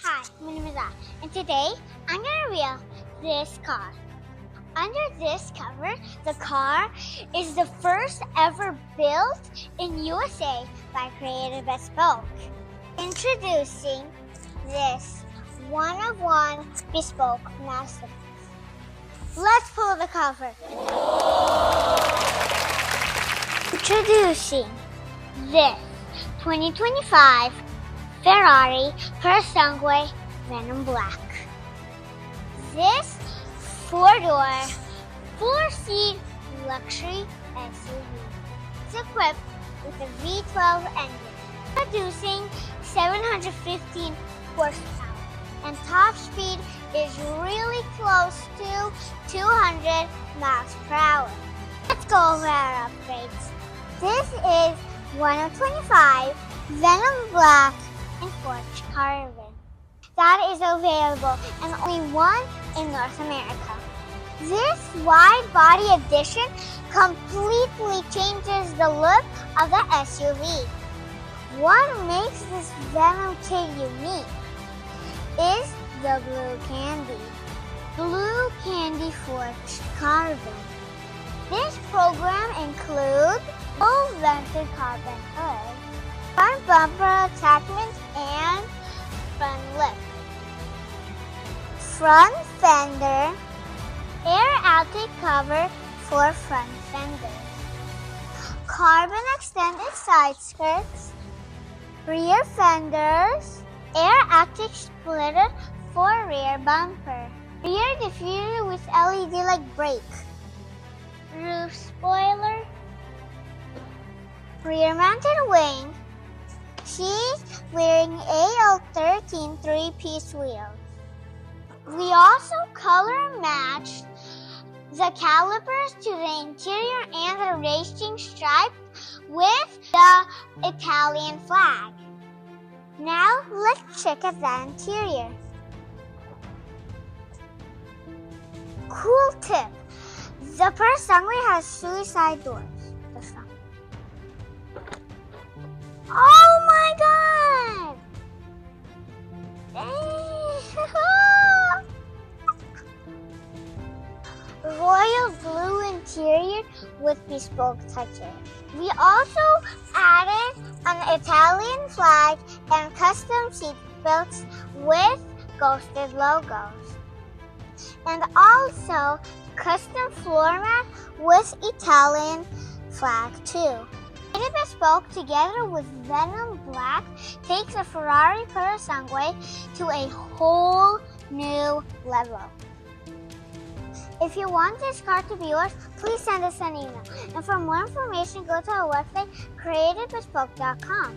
Hi, my name is and today I'm going to reveal this car. Under this cover, the car is the first ever built in USA by creator Bespoke. Introducing this one-of-one Bespoke masterpiece. Let's pull the cover. Introducing this 2025 Ferrari Purasangue Venuum Black. This four-door, four-seat luxury SUV is equipped with a V12 engine, producing 715 horsepower, and top speed is really close to 200 miles per hour. Let's go over our upgrades. This is one of 25 Venuum Black and Forged Carbon that is available and only one in North America. This wide body addition completely changes the look of the SUV. What makes this Venuum kit unique is the blue candy. Blue candy forged carbon. This program includes full vented carbon hood, front bumper attachment, and front lip. Front fender, air outlet cover for front fenders. Carbon extended side skirts, rear fenders, air outlet splitter for rear bumper. Rear diffuser with LED like brake. Roof spoiler. Rear mounted wing. She's wearing AL13 three-piece wheels. We also color matched the calipers to the interior and the racing stripe with the Italian flag. Now let's check out the interior. Cool tip. The Purasangue has suicide doors. The front. Oh my god! Royal blue interior with bespoke touches. We also added an Italian flag and custom seat belts with ghosted logos. And also custom floor mat with Italian flag too. Created Bespoke together with Venuum Black takes a Ferrari Purasangue to a whole new level. If you want this car to be yours, please send us an email. And for more information, go to our website, createdbespoke.com.